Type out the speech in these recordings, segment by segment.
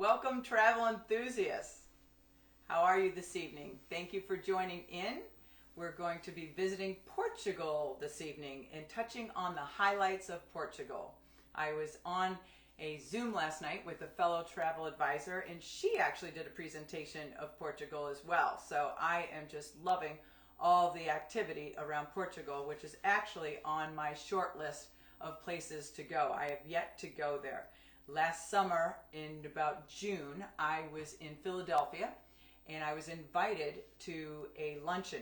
Welcome, travel enthusiasts. How are you this evening? Thank you for joining in. We're going to be visiting Portugal this evening and touching on the highlights of Portugal. I was on a Zoom last night with a fellow travel advisor, and she actually did a presentation of Portugal as well. So I am just loving all the activity around Portugal, which is actually on my short list of places to go. I have yet to go there. Last summer, in about June, I was in Philadelphia, and I was invited to a luncheon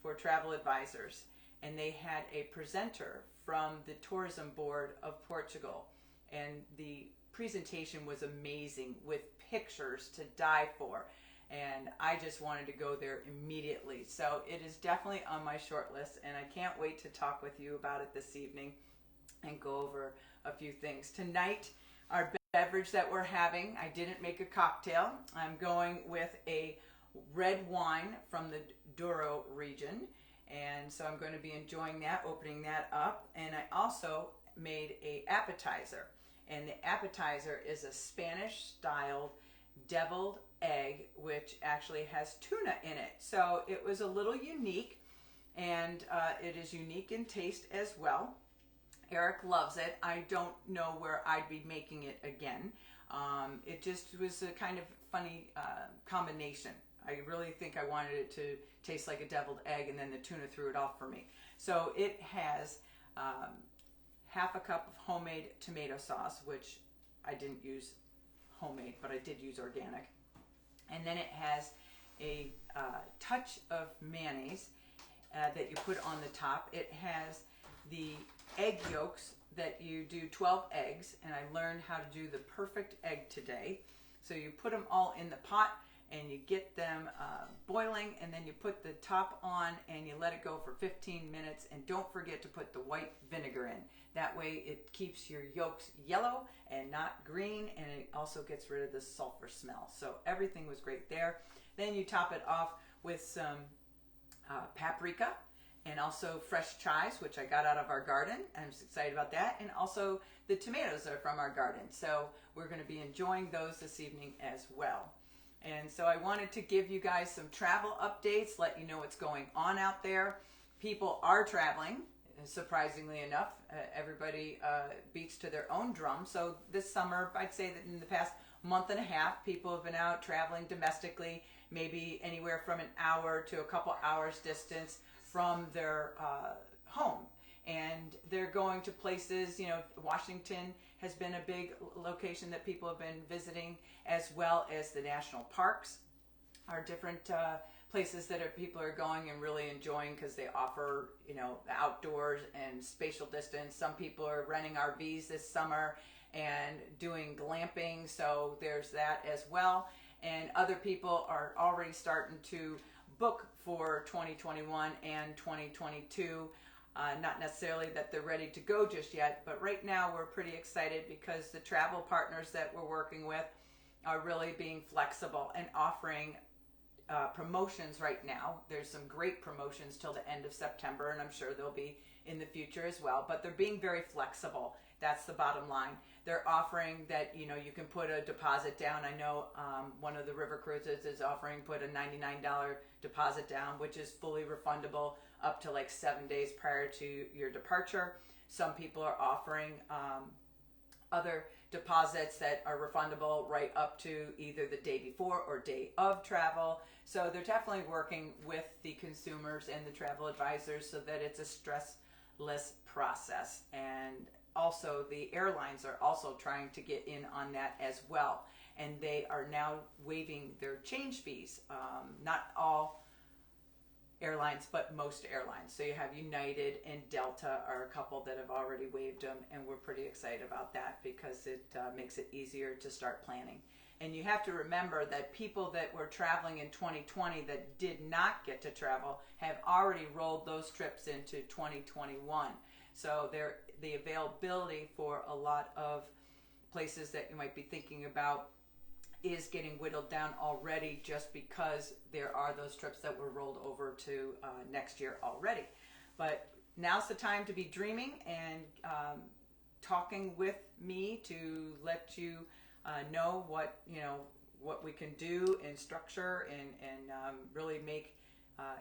for travel advisors, and they had a presenter from the tourism board of Portugal, and the presentation was amazing with pictures to die for, and I just wanted to go there immediately. So it is definitely on my short list, and I can't wait to talk with you about it this evening and go over a few things. Tonight, our beverage that we're having, I didn't make a cocktail. I'm going with a red wine from the Douro region, and so I'm going to be enjoying that, opening that up. And I also made a appetizer, and the appetizer is a Spanish styled deviled egg, which actually has tuna in it. So it was a little unique, and it is unique in taste as well. Eric loves it. I don't know where I'd be making it again. It just was a kind of funny combination. I really think I wanted it to taste like a deviled egg, and then the tuna threw it off for me. So it has half a cup of homemade tomato sauce, which I didn't use homemade, but I did use organic. And then it has a touch of mayonnaise that you put on the top. It has the egg yolks that you do 12 eggs, and I learned how to do the perfect egg today. So you put them all in the pot and you get them boiling, and then you put the top on and you let it go for 15 minutes, and don't forget to put the white vinegar in. That way it keeps your yolks yellow and not green, and it also gets rid of the sulfur smell. So everything was great there. Then you top it off with some paprika, and also fresh chives, which I got out of our garden. I'm excited about that. And also the tomatoes are from our garden. So we're going to be enjoying those this evening as well. And so I wanted to give you guys some travel updates, let you know what's going on out there. People are traveling, surprisingly enough. Everybody beats to their own drum. So this summer, I'd say that in the past month and a half, people have been out traveling domestically, maybe anywhere from an hour to a couple hours distance from their home. And they're going to places, Washington has been a big location that people have been visiting, as well as the national parks are different places that people are going and really enjoying because they offer, outdoors and spatial distance. Some people are renting RVs this summer and doing glamping, so there's that as well. And other people are already starting to book for 2021 and 2022. Not necessarily that they're ready to go just yet, but right now we're pretty excited because the travel partners that we're working with are really being flexible and offering promotions right now. There's some great promotions till the end of September, and I'm sure there'll be in the future as well, but they're being very flexible. That's the bottom line. They're offering that, you can put a deposit down. I know one of the river cruises is offering put a $99 deposit down, which is fully refundable up to like 7 days prior to your departure. Some people are offering other deposits that are refundable right up to either the day before or day of travel. So they're definitely working with the consumers and the travel advisors so that it's a stressless process. And also the airlines are also trying to get in on that as well, and they are now waiving their change fees. Not all airlines, but most airlines. So you have United and Delta are a couple that have already waived them, and we're pretty excited about that because it makes it easier to start planning. And you have to remember that people that were traveling in 2020 that did not get to travel have already rolled those trips into 2021. So the availability for a lot of places that you might be thinking about is getting whittled down already, just because there are those trips that were rolled over to next year already. But now's the time to be dreaming and talking with me to let you know what we can do in structure and really make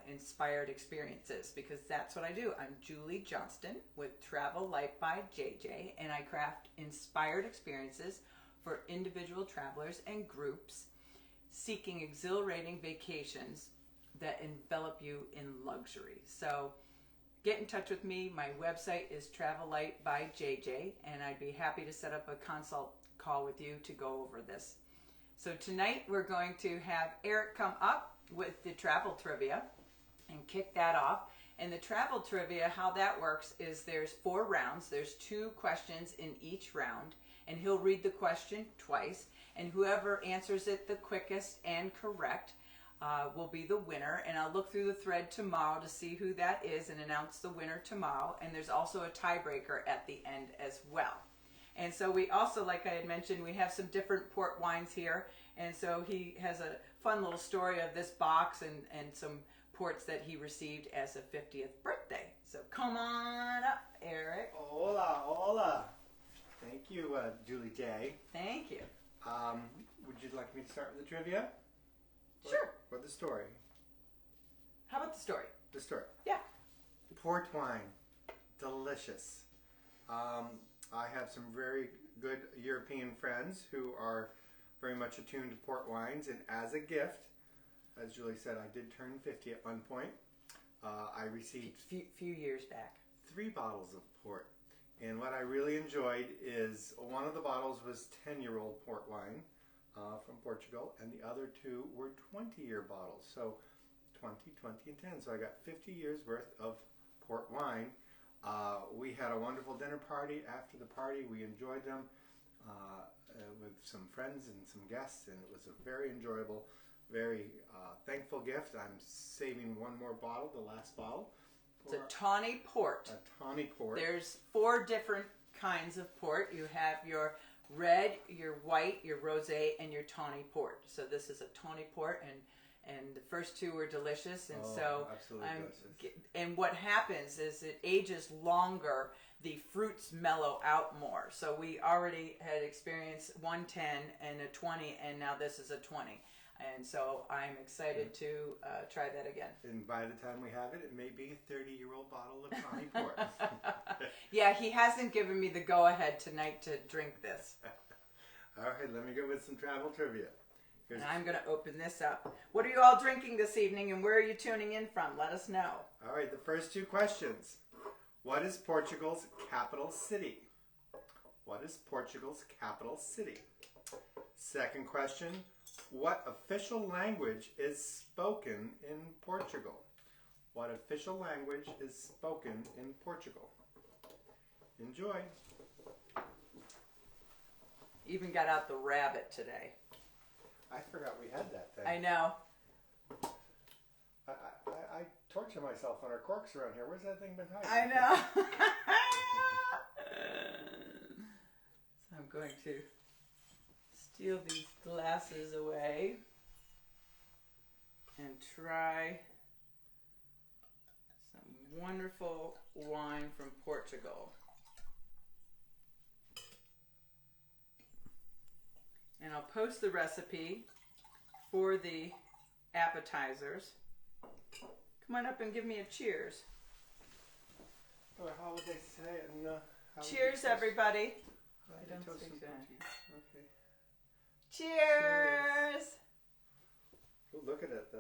inspired experiences, because that's what I do. I'm Julie Johnston with Travel Light by JJ, and I craft inspired experiences for individual travelers and groups seeking exhilarating vacations that envelop you in luxury. So get in touch with me. My website is Travel Light by JJ, and I'd be happy to set up a consult call with you to go over this. So tonight we're going to have Eric come up with the travel trivia and kick that off. And the travel trivia, how that works is there's 4 rounds. There's 2 questions in each round, and he'll read the question twice, and whoever answers it the quickest and correct will be the winner. And I'll look through the thread tomorrow to see who that is and announce the winner tomorrow. And there's also a tiebreaker at the end as well. And so we also, like I had mentioned, we have some different port wines here. And so he has a fun little story of this box and some ports that he received as a 50th birthday. So come on up, Eric. Hola, hola. Thank you, Julie J. Thank you. Would you like me to start with the trivia? Sure. Or the story? How about the story? The story. Yeah. Port wine. Delicious. I have some very good European friends who are very much attuned to port wines, and as a gift, as Julie said, I did turn 50 at one point. I received Few years back. 3 bottles of port. And what I really enjoyed is one of the bottles was 10-year-old port wine from Portugal, and the other 2 were 20-year bottles. So 20, 20, and 10. So I got 50 years worth of port wine. We had a wonderful dinner party. After the party, we enjoyed them with some friends and some guests, and it was a very enjoyable, very thankful gift. I'm saving one more bottle, the last bottle. It's a tawny port. A tawny port. There's 4 different kinds of port. You have your red, your white, your rosé, and your tawny port. So this is a tawny port, and the first 2 were delicious, and absolutely delicious. And what happens is it ages longer, the fruits mellow out more. So we already had experienced 110 and a 20, and now this is a 20. And so I'm excited to try that again. And by the time we have it, it may be a 30-year-old bottle of tawny port. Yeah, he hasn't given me the go-ahead tonight to drink this. All right, let me go with some travel trivia. And I'm going to open this up. What are you all drinking this evening, and where are you tuning in from? Let us know. All right, the first 2 questions. What is Portugal's capital city? What is Portugal's capital city? Second question. What official language is spoken in Portugal? What official language is spoken in Portugal? Enjoy. Even got out the rabbit today. I forgot we had that thing. I know. I torture myself on our corks around here. Where's that thing been hiding? I know. So I'm going to steal these glasses away and try some wonderful wine from Portugal. And I'll post the recipe for the appetizers. Come on up and give me a cheers. Or how would they say it? Cheers, everybody. I don't toast think some so. protein? Okay. Cheers! Oh, look at it.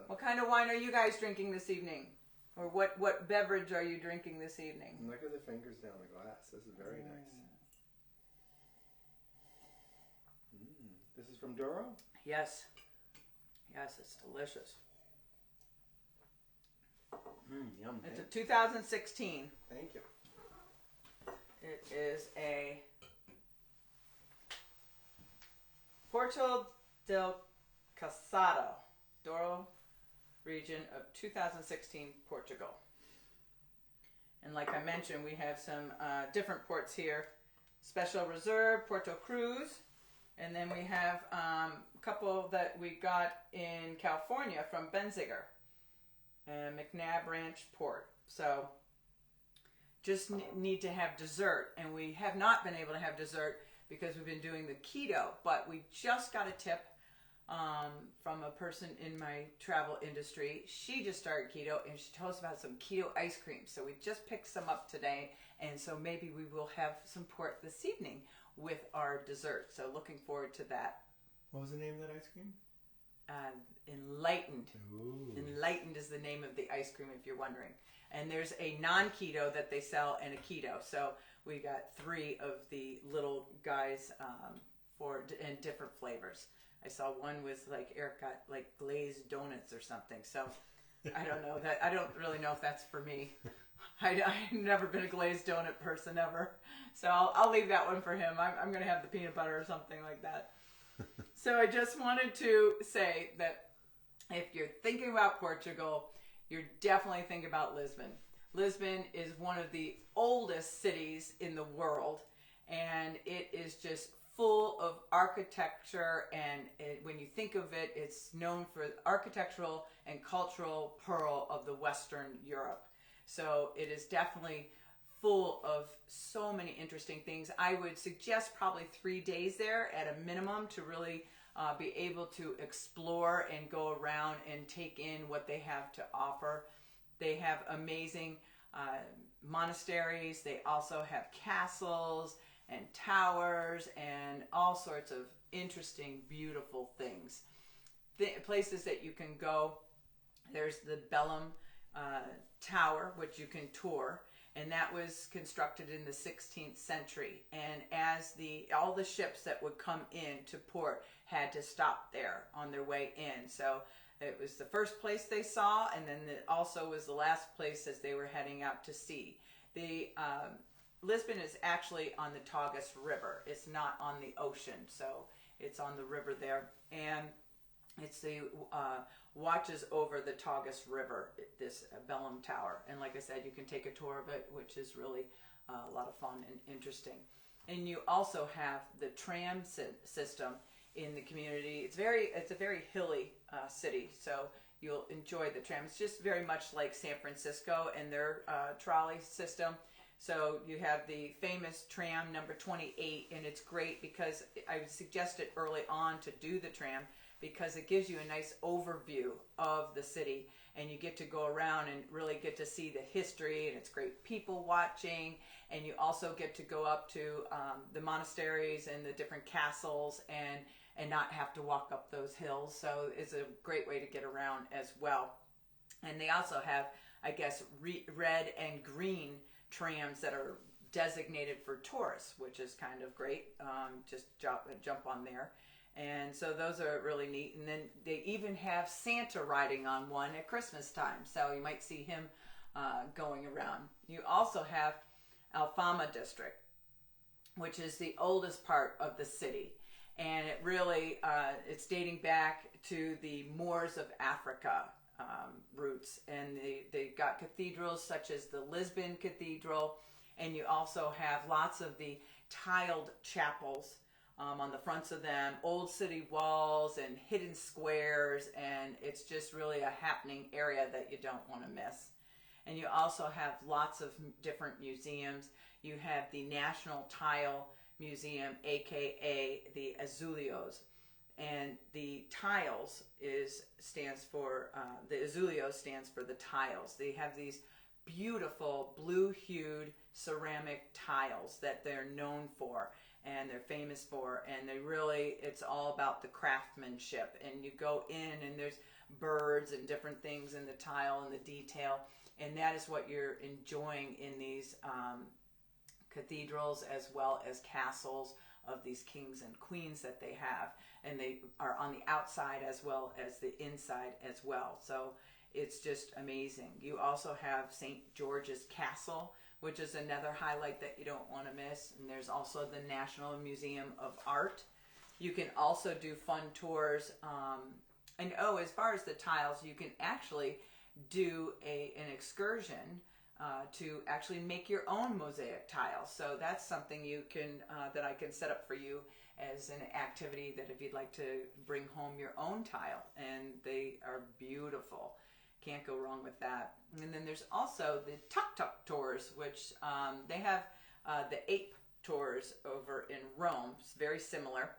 What kind of wine are you guys drinking this evening? Or what beverage are you drinking this evening? Look at the fingers down the glass. This is very nice. This is from Douro? Yes. Yes, it's delicious. Yum. It's a 2016. Thank you. It is a Porto del Casado, Douro region of 2016, Portugal. And like I mentioned, we have some different ports here. Special Reserve, Porto Cruz, and then we have a couple that we got in California from Benziger, McNabb Ranch Port. So just need to have dessert, and we have not been able to have dessert because we've been doing the keto. But we just got a tip from a person in my travel industry. She just started keto, and she told us about some keto ice cream. So we just picked some up today, and so maybe we will have some port this evening with our dessert. So looking forward to that. What was the name of that ice cream? Enlightened. Ooh. Enlightened is the name of the ice cream, if you're wondering. And there's a non-keto that they sell and a keto. So we got 3 of the little guys in different flavors. I saw one was like Eric got like glazed donuts or something. So I don't know that. I don't really know if that's for me. I've never been a glazed donut person ever. So I'll leave that one for him. I'm going to have the peanut butter or something like that. So I just wanted to say that if you're thinking about Portugal, you're definitely thinking about Lisbon. Lisbon is one of the oldest cities in the world, and it is just full of architecture, and when you think of it, it's known for the architectural and cultural pearl of the Western Europe. So it is definitely full of so many interesting things. I would suggest probably 3 days there at a minimum to really be able to explore and go around and take in what they have to offer. They have amazing monasteries. They also have castles and towers and all sorts of interesting, beautiful things. Places that you can go. There's the Belém Tower, which you can tour, and that was constructed in the 16th century. And as all the ships that would come in to port had to stop there on their way in. So it was the first place they saw, and then it also was the last place as they were heading out to sea. Lisbon is actually on the Tagus River. It's not on the ocean, so it's on the river there. And it's the watches over the Tagus River, this Belém Tower. And like I said, you can take a tour of it, which is really a lot of fun and interesting. And you also have the tram system in the community. It's a very hilly city, so you'll enjoy the tram. It's just very much like San Francisco and their trolley system. So you have the famous tram number 28, and it's great because I would suggest it early on to do the tram because it gives you a nice overview of the city, and you get to go around and really get to see the history, and it's great people watching, and you also get to go up to the monasteries and the different castles and not have to walk up those hills. So it's a great way to get around as well. And they also have, I guess, red and green trams that are designated for tourists, which is kind of great. Just jump on there. And so those are really neat. And then they even have Santa riding on one at Christmas time. So you might see him going around. You also have Alfama district, which is the oldest part of the city. And it really, it's dating back to the Moors of Africa roots. And they got cathedrals such as the Lisbon Cathedral. And you also have lots of the tiled chapels on the fronts of them, old city walls and hidden squares, and it's just really a happening area that you don't want to miss. And you also have lots of different museums. You have the National Tile Museum, aka the Azuleos, and the tiles stands for the Azuleos stands for the tiles. They have these beautiful blue-hued ceramic tiles that they're known for and they're famous for, and it's all about the craftsmanship. And you go in and there's birds and different things in the tile and the detail, and that is what you're enjoying in these cathedrals as well as castles of these kings and queens that they have, and they are on the outside as well as the inside as well. So it's just amazing. You also have St. George's Castle, which is another highlight that you don't want to miss. And there's also the National Museum of Art. You can also do fun tours. As far as the tiles, you can actually do an excursion to actually make your own mosaic tiles. So that's something you can that I can set up for you as an activity, that if you'd like to bring home your own tile, and they are beautiful. Can't go wrong with that. And then there's also the tuk-tuk tours, which they have the ape tours over in Rome. It's very similar.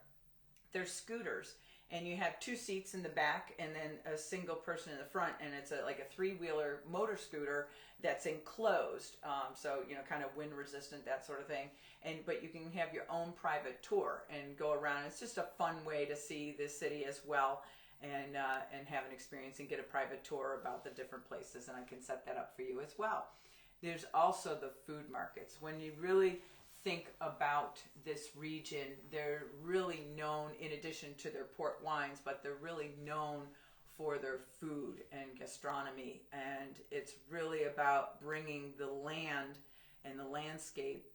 They're scooters, and you have 2 seats in the back and then a single person in the front, and it's like a 3-wheeler motor scooter that's enclosed, so kind of wind resistant, that sort of thing. But you can have your own private tour and go around. It's just a fun way to see the city as well, and have an experience and get a private tour about the different places, and I can set that up for you as well. There's also the food markets. When you really think about this region, they're really known, in addition to their port wines, but they're really known for their food and gastronomy, and it's really about bringing the land and the landscape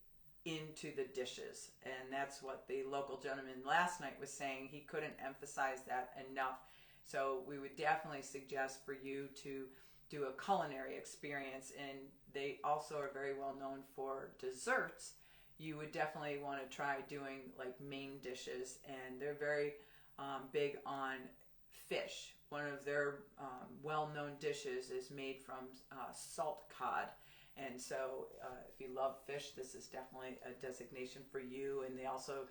into the dishes, and that's what the local gentleman last night was saying. He couldn't emphasize that enough. So we would definitely suggest for you to do a culinary experience, and they also are very well known for desserts. You would definitely want to try doing like main dishes, and they're very big on fish. One of their well-known dishes is made from salt cod, and so if you love fish, this is definitely a designation for you. And they also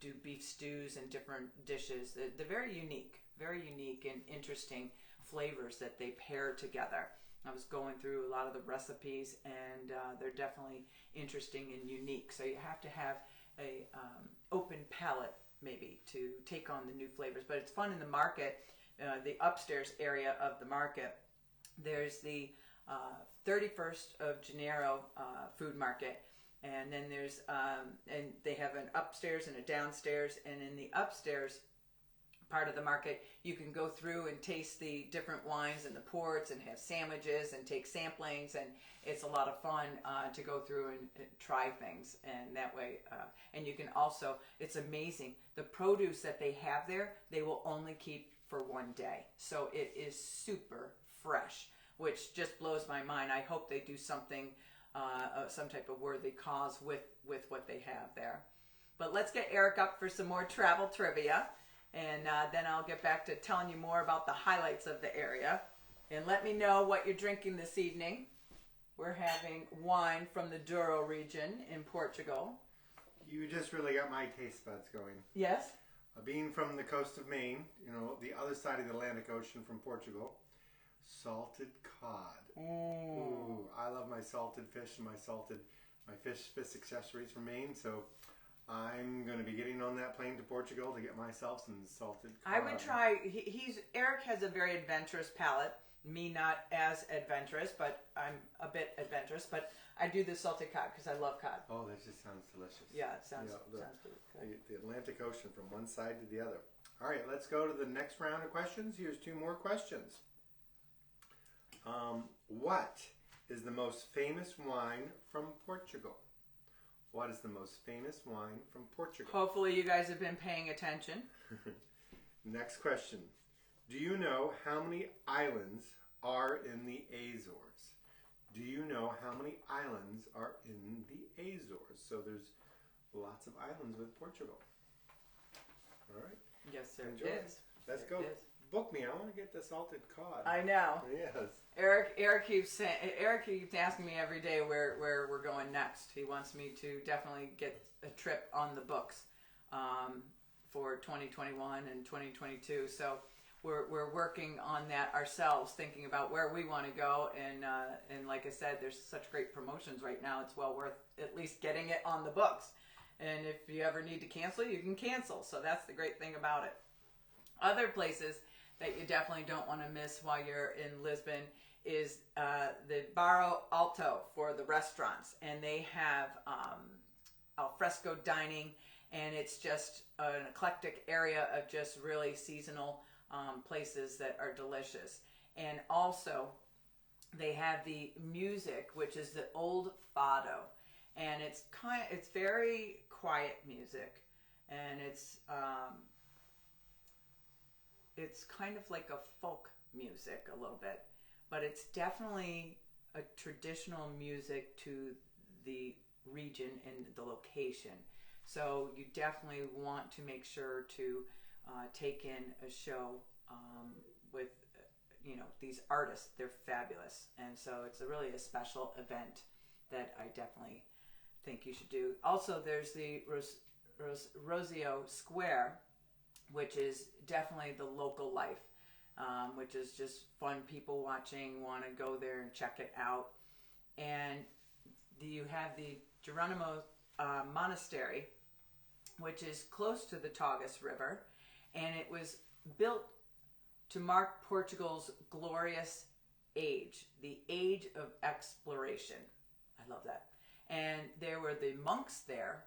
do beef stews and different dishes. They're very unique and interesting flavors that they pair together. I was going through a lot of the recipes, and they're definitely interesting and unique. So you have to have a open palate maybe to take on the new flavors. But it's fun in the market, the upstairs area of the market. There's the 31st of Janeiro food market, and then there's and they have an upstairs and a downstairs. And in the upstairs part of the market, you can go through and taste the different wines and the ports and have sandwiches and take samplings, and it's a lot of fun to go through and try things. And that way, and you can also, it's amazing, the produce that they have there, they will only keep for 1 day, so it is super fresh, which just blows my mind. I hope they do something, some type of worthy cause with what they have there. But let's get Eric up for some more travel trivia. And then I'll get back to telling you more about the highlights of the area. And let me know what you're drinking this evening. We're having wine from the Douro region in Portugal. You just really got my taste buds going. Yes? Being from the coast of Maine, the other side of the Atlantic Ocean from Portugal, salted cod. Ooh, I love my salted fish and my fish accessories from Maine, so I'm going to be getting on that plane to Portugal to get myself some salted cod. I would try, Eric has a very adventurous palate. Me not as adventurous, but I'm a bit adventurous. But I do the salted cod because I love cod. Oh, that just sounds delicious. Yeah, it sounds good. The Atlantic Ocean from one side to the other. All right, let's go to the next round of questions. Here's 2 more questions. What is the most famous wine from Portugal? What is the most famous wine from Portugal? Hopefully you guys have been paying attention. Next question. Do you know how many islands are in the Azores? Do you know how many islands are in the Azores? So there's lots of islands with Portugal. All right. Yes, there Enjoy. is. Let's go. Book me. I want to get the salted cod. I know. Yes. Eric keeps asking me every day where we're going next. He wants me to definitely get a trip on the books for 2021 and 2022. So we're working on that ourselves, thinking about where we want to go. And like I said, there's such great promotions right now. It's well worth at least getting it on the books. And if you ever need to cancel, you can cancel. So that's the great thing about it. Other places that you definitely don't want to miss while you're in Lisbon is the Barro Alto for the restaurants. And they have al fresco dining, and it's just an eclectic area of just really seasonal places that are delicious. And also, they have the music, which is the old fado. And it's very quiet music, and it's kind of like a folk music a little bit, but it's definitely a traditional music to the region and the location. So you definitely want to make sure to take in a show with these artists. They're fabulous, and so it's really a special event that I definitely think you should do. Also, there's the Rosio Square, which is definitely the local life, which is just fun. People watching want to go there and check it out. And you have the Geronimo Monastery, which is close to the Tagus River, and it was built to mark Portugal's glorious age, the age of exploration. I love that. And there were the monks there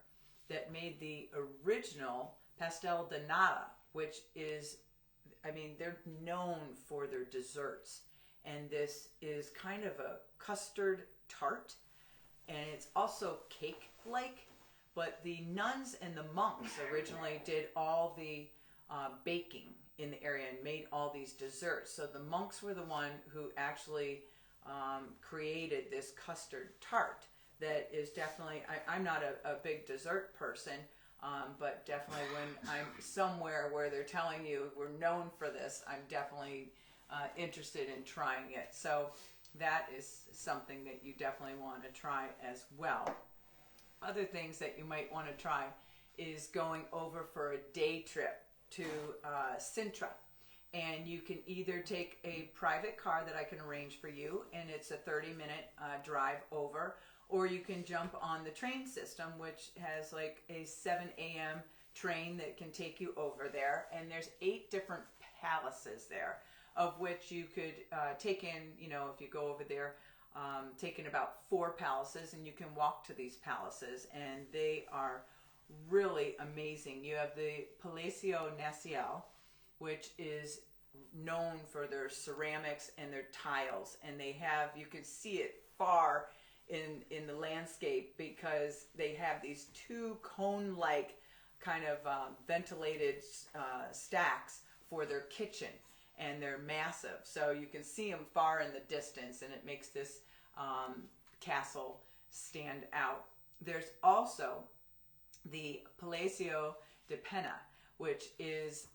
that made the original pastel de nata, which is, I mean, they're known for their desserts. And this is kind of a custard tart, and it's also cake-like, but the nuns and the monks originally did all the baking in the area and made all these desserts. So the monks were the one who actually created this custard tart that is definitely, I'm not a big dessert person, but definitely when I'm somewhere where they're telling you we're known for this, I'm definitely interested in trying it. So that is something that you definitely want to try as well. Other things that you might want to try is going over for a day trip to Sintra. And you can either take a private car that I can arrange for you, and it's a 30-minute drive over, or you can jump on the train system, which has like a 7 a.m. train that can take you over there. And there's 8 different palaces there, of which you could take in, you know, if you go over there, take in about 4 palaces, and you can walk to these palaces, and they are really amazing. You have the Palacio Nacional, which is known for their ceramics and their tiles, and they have, you can see it far in the landscape because they have these 2 cone-like kind of ventilated stacks for their kitchen, and they're massive, so you can see them far in the distance, and it makes this castle stand out. There's also the Palacio de Pena, which is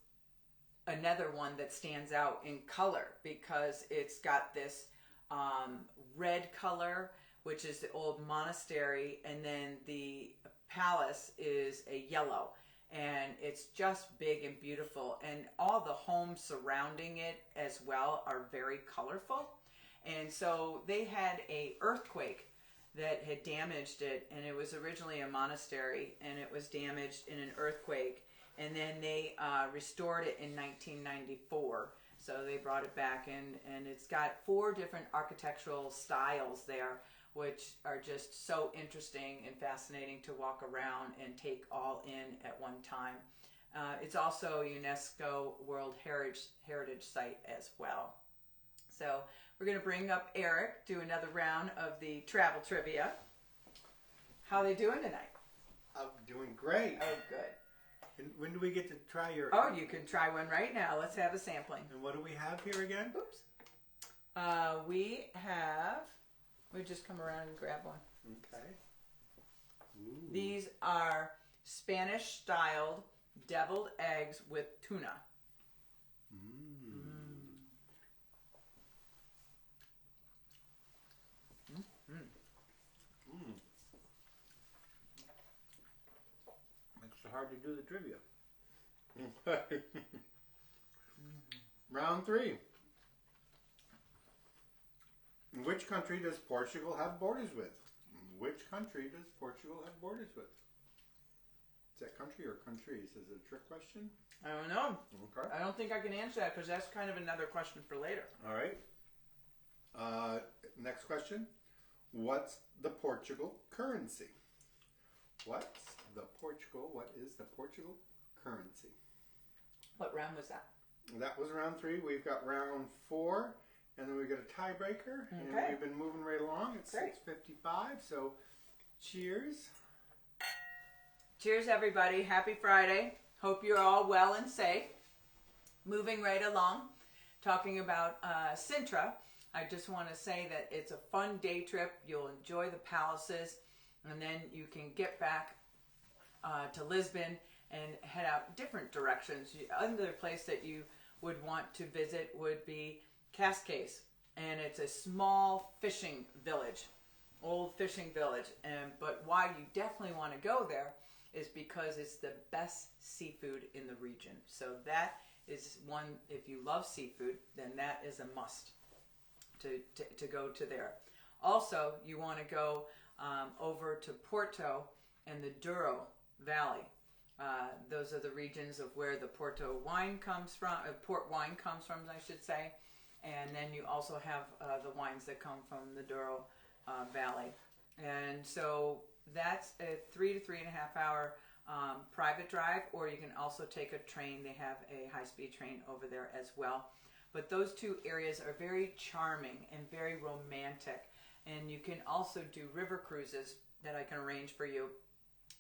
another one that stands out in color because it's got this red color, which is the old monastery, and then the palace is a yellow, and it's just big and beautiful, and all the homes surrounding it as well are very colorful. And so they had a earthquake that had damaged it, and it was originally a monastery, and it was damaged in an earthquake, and then they restored it in 1994. So they brought it back, and it's got 4 different architectural styles there, which are just so interesting and fascinating to walk around and take all in at one time. It's also a UNESCO World Heritage Site as well. So we're going to bring up Eric, do another round of the travel trivia. How are they doing tonight? I'm doing great. Oh, good. And when do we get to try your... Oh, you can try one right now. Let's have a sampling. And what do we have here again? Oops. We just come around and grab one. Okay. Ooh. These are Spanish-styled deviled eggs with tuna. Makes it hard to do the trivia. Round 3. Which country does Portugal have borders with? Which country does Portugal have borders with? Is that country or countries? Is it a trick question? I don't know. Okay. I don't think I can answer that because that's kind of another question for later. All right. Next question. What's the Portugal currency? What is the Portugal currency? What round was that? That was round 3. We've got round 4, and then we've got a tiebreaker. Okay. And we've been moving right along. It's Great. 6:55, so cheers. Cheers, everybody. Happy Friday. Hope you're all well and safe. Moving right along, talking about Sintra. I just want to say that it's a fun day trip. You'll enjoy the palaces, and then you can get back to Lisbon and head out different directions. Another place that you would want to visit would be Cascais, and it's a small fishing village. old fishing village. But why you definitely want to go there is because it's the best seafood in the region. So that is one, if you love seafood, then that is a must to go to there. Also, you want to go over to Porto and the Douro Valley. Those are the regions of where the Porto wine comes from, port wine comes from, I should say. And then you also have the wines that come from the Douro Valley. And so that's a 3 to 3.5 hour private drive, or you can also take a train. They have a high-speed train over there as well. But those two areas are very charming and very romantic. And you can also do river cruises that I can arrange for you.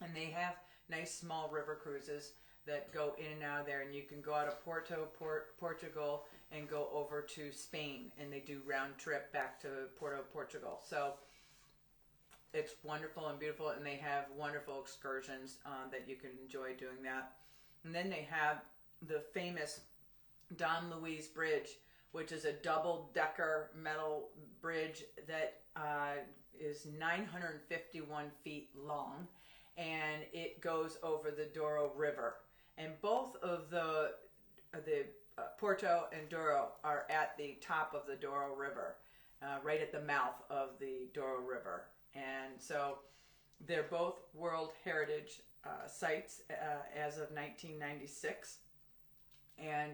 And they have nice small river cruises that go in and out of there. And you can go out of Portugal, and go over to Spain. And they do round trip back to Porto, Portugal. So it's wonderful and beautiful. And they have wonderful excursions that you can enjoy doing that. And then they have the famous Don Luis Bridge, which is a double-decker metal bridge that is 951 feet long, and it goes over the Douro River. And both of the Porto and Douro are at the top of the Douro River, right at the mouth of the Douro River. And so they're both World Heritage sites as of 1996. And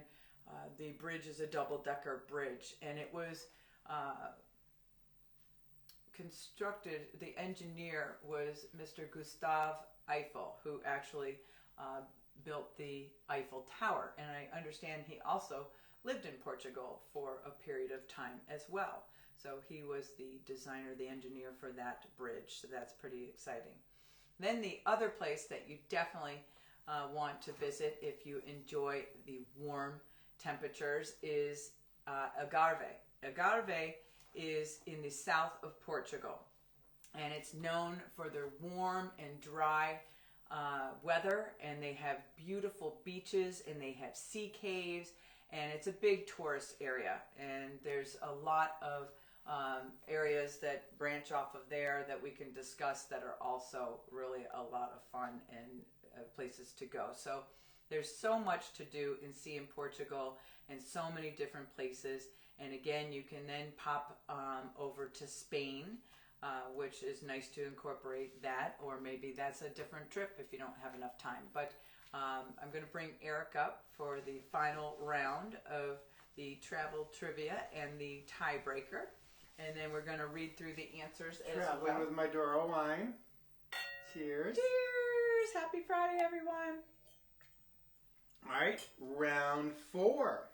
the bridge is a double-decker bridge, and it was constructed, the engineer was Mr. Gustav Eiffel, who actually built the Eiffel Tower. And I understand he also lived in Portugal for a period of time as well. So he was the designer, the engineer for that bridge. So that's pretty exciting. Then the other place that you definitely want to visit if you enjoy the warm temperatures is Algarve. Algarve is in the south of Portugal, and it's known for their warm and dry weather, and they have beautiful beaches, and they have sea caves, and it's a big tourist area, and there's a lot of areas that branch off of there that we can discuss that are also really a lot of fun and places to go. So there's so much to do and see in Portugal, and so many different places. And again, you can then pop over to Spain, which is nice to incorporate that, or maybe that's a different trip if you don't have enough time. But I'm going to bring Eric up for the final round of the travel trivia and the tiebreaker. And then we're going to read through the answers as Traveling well. with my Douro wine. Cheers. Cheers! Happy Friday, everyone. All right, round 4.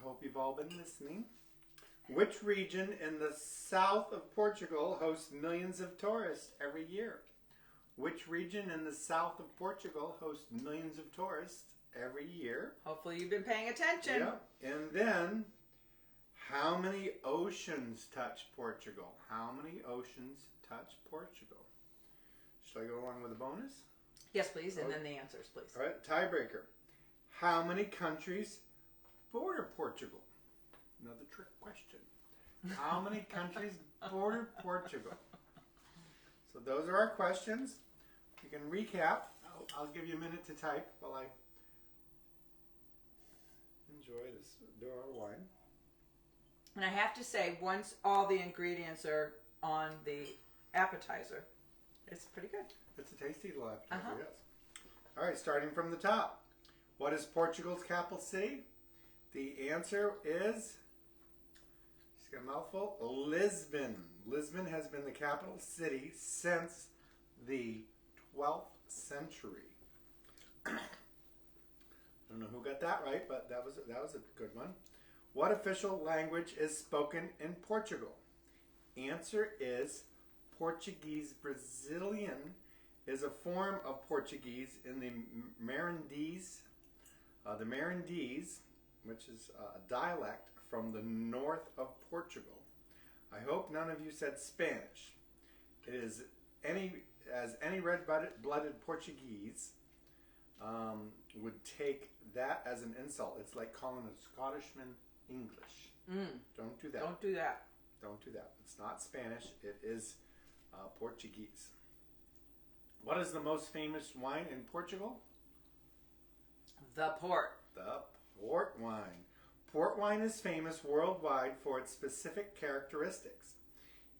I hope you've all been listening. Which region in the south of Portugal hosts millions of tourists every year? Which region in the south of Portugal hosts millions of tourists every year? Hopefully you've been paying attention. Yep. And then, how many oceans touch Portugal? How many oceans touch Portugal? Should I go along with a bonus? Yes, please, and then the answers, please. All right, tiebreaker. How many countries border Portugal? Another trick question. How many countries border Portugal? So those are our questions. You can recap. I'll give you a minute to type while I enjoy this Douro wine. And I have to say, once all the ingredients are on the appetizer, it's pretty good. It's a tasty little appetizer, Uh-huh. yes. All right, starting from the top. What is Portugal's capital city? The answer is, she's got a mouthful, Lisbon. Lisbon has been the capital city since the 12th century. I don't know who got that right, but that was a good one. What official language is spoken in Portugal? Answer is Portuguese Brazilian is a form of Portuguese in the Mirandese. The Mirandese, which is a dialect from the north of Portugal. I hope none of you said Spanish. It is any red-blooded Portuguese would take that as an insult. It's like calling a Scottishman English. Don't do that. Don't do that. Don't do that. It's not Spanish. It is Portuguese. What is the most famous wine in Portugal? The port. The port wine. Port wine is famous worldwide for its specific characteristics.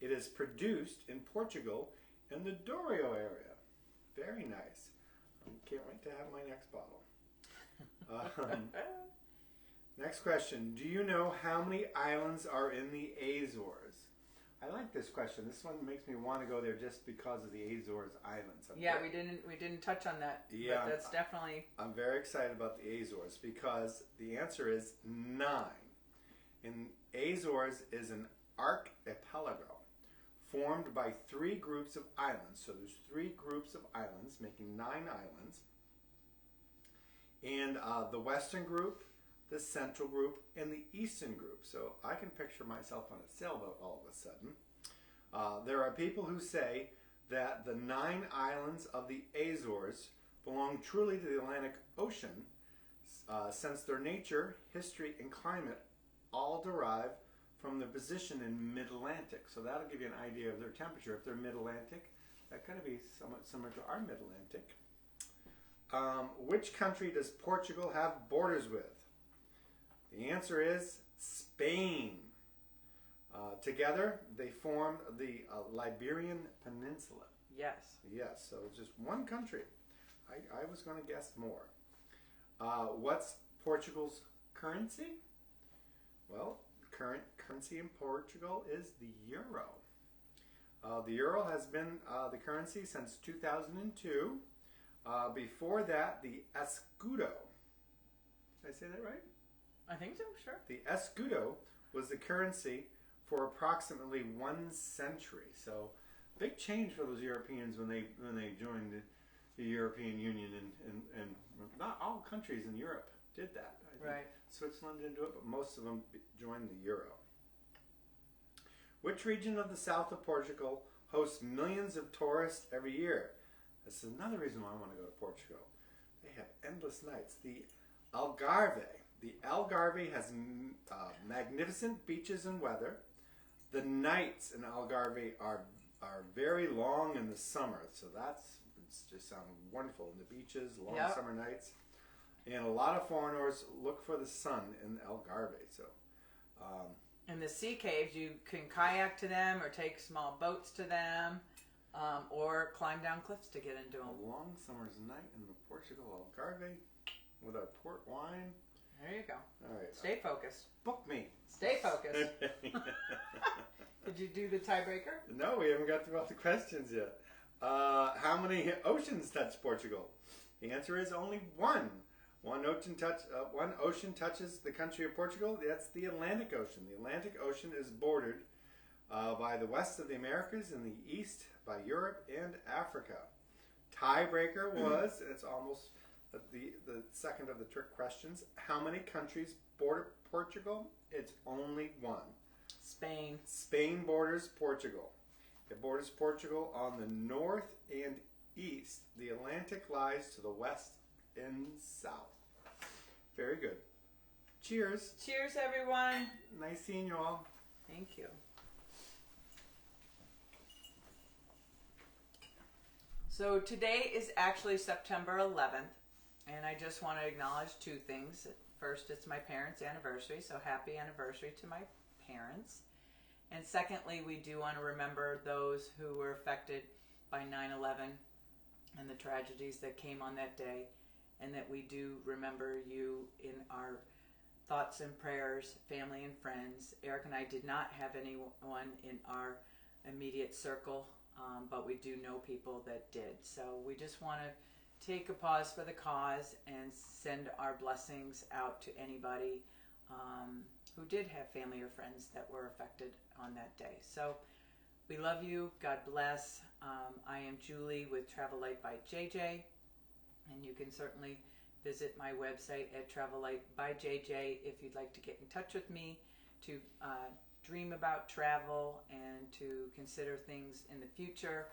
It is produced in Portugal in the Douro area. Very nice. Can't wait to have my next bottle. Next question. Do you know how many islands are in the Azores? I like this question. This one makes me want to go there just because of the Azores Islands. We didn't touch on that. Yeah, but that's definitely. I'm very excited about the Azores because the answer is 9. And Azores is an archipelago formed by 3 groups of islands. So there's 3 groups of islands making 9 islands. And the western group, the central group, and the eastern group. So I can picture myself on a sailboat all of a sudden. There are people who say that the 9 islands of the Azores belong truly to the Atlantic Ocean, since their nature, history, and climate all derive from their position in mid-Atlantic. So that'll give you an idea of their temperature. If they're mid-Atlantic, that could be somewhat similar to our mid-Atlantic. Which country does Portugal have borders with? The answer is Spain. Together, they form the Iberian Peninsula. Yes. Yes, so it's just one country. I was going to guess more. What's Portugal's currency? Well, the current currency in Portugal is the euro. The euro has been the currency since 2002. Before that, the escudo. Did I say that right? I think so, sure. The escudo was the currency for approximately 1 century. So, big change for those Europeans when they joined the European Union, and not all countries in Europe did that. I think Right. Switzerland didn't do it, but most of them joined the euro. Which region of the south of Portugal hosts millions of tourists every year? This is another reason why I want to go to Portugal. They have endless nights. The Algarve. The Algarve has magnificent beaches and weather. The nights in Algarve are very long in the summer, so it's just sounds wonderful. In the beaches, long Yep. summer nights, and a lot of foreigners look for the sun in Algarve. So, In the sea caves, you can kayak to them or take small boats to them, or climb down cliffs to get into a them. long summer's night in the Portugal Algarve with our port wine. There you go. All right, Stay focused. book me. Stay focused. Did you do the tiebreaker? No, we haven't got through all the questions yet. How many oceans touch Portugal? The answer is only one. One ocean touches the country of Portugal. That's the Atlantic Ocean. The Atlantic Ocean is bordered by the west of the Americas and the east by Europe and Africa. Tiebreaker was, it's almost the second of the trick questions. How many countries border Portugal? It's only one. Spain. Spain borders Portugal. It borders Portugal on the north and east. The Atlantic lies to the west and south. Very good. Cheers. Cheers, everyone. Nice seeing you all. Thank you. So today is actually September 11th, and I just want to acknowledge 2 things. First, it's my parents' anniversary, so happy anniversary to my parents. And secondly, we do want to remember those who were affected by 9/11 and the tragedies that came on that day, and that we do remember you in our thoughts and prayers, family and friends. Eric and I did not have anyone in our immediate circle, but we do know people that did. So we just want to take a pause for the cause and send our blessings out to anybody who did have family or friends that were affected on that day. So we love you. God bless. I am Julie with Travel Light by JJ, and you can certainly visit my website at Travel Light by JJ if you'd like to get in touch with me to dream about travel and to consider things in the future.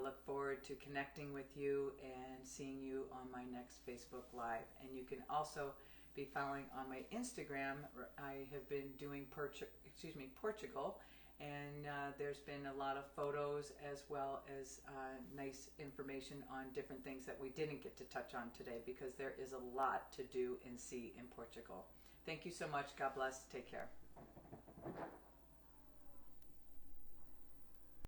Look forward to connecting with you and seeing you on my next Facebook Live. And you can also be following on my Instagram. I have been doing Portugal, And there's been a lot of photos as well as nice information on different things that we didn't get to touch on today, because there is a lot to do and see in Portugal. Thank you so much. God bless. Take care.